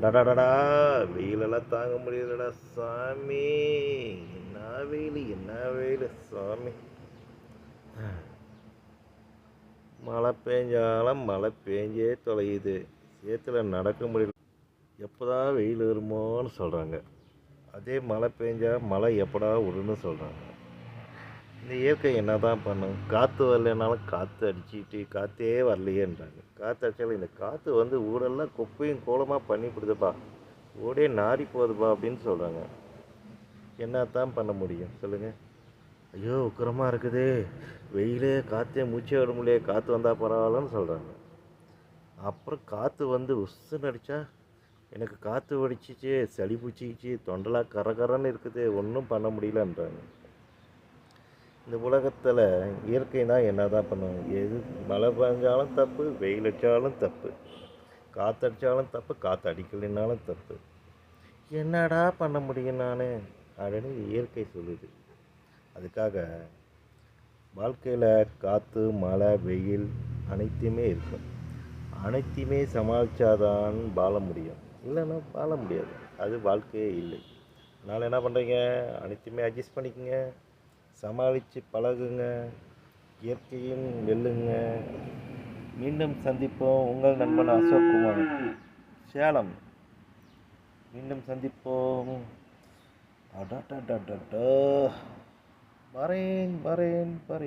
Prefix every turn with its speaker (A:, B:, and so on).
A: டடடடா வெயிலெல்லாம் தாங்க முடியலடா சாமி. என்ன வெயில் என்ன வெயில் சாமி. மழை பெஞ்சாலும் மழை பெஞ்சே தொலையுது. சேத்துல நடக்க முடியல. எப்போதான் வெயில் வருமோன்னு சொல்கிறாங்க. அதே மழை பெஞ்சா மழை எப்படா விடுன்னு சொல்கிறாங்க. இந்த இயற்கை என்ன தான் பண்ணும்? காற்று வரலைனாலும் காற்று அடிச்சுட்டு காற்றே வரலையேன்றாங்க. காற்று அடித்தாலும் இந்த காற்று வந்து ஊரெல்லாம் குப்பையும் கோலமாக பண்ணி கொடுதுப்பா, ஊடே நாரி போகுதுப்பா அப்படின்னு சொல்கிறாங்க. என்ன தான் பண்ண முடியும் சொல்லுங்கள்? ஐயோ உக்கிரமாக இருக்குது, வெயிலே காற்றே மூச்சே விட முடியல, காற்று வந்தால் பரவாயில்லன்னு சொல்கிறாங்க. அப்புறம் காற்று வந்து உசுன்னு அடித்தா எனக்கு காற்று வடிச்சிச்சு, சளி பிடிச்சிக்கிச்சு, தொண்டெல்லாம் கரகரன்னு இருக்குது, ஒன்றும் பண்ண முடியலன்றாங்க. இந்த உலகத்தில் இயற்கை தான் என்ன தான் பண்ணுவாங்க? எது மழை பெஞ்சாலும் தப்பு, வெயில் அடித்தாலும் தப்பு, காற்று அடித்தாலும் தப்பு, காற்று அடிக்கலைன்னாலும் தப்பு. என்னடா பண்ண முடியும் நான் அப்படின்னு இயற்கை சொல்லுது. அதுக்காக வாழ்க்கையில் காற்று மழை வெயில் அனைத்துமே இருக்கும். அனைத்தையுமே சமாளித்தாதான் வாழ முடியும், இல்லைன்னா வாழ முடியாது. அது வாழ்க்கையே இல்லை. அதனால் என்ன பண்ணுறீங்க? அனைத்தையுமே அட்ஜஸ்ட் பண்ணிக்கோங்க, சமாளித்து பழகுங்க, இயற்கையும் வெல்லுங்க. மீண்டும் சந்திப்போம். உங்கள் நண்பன் அசோக்குமார், சேலம். மீண்டும் சந்திப்போம். அடடடடடா. வரேன் வரேன் வரேன்.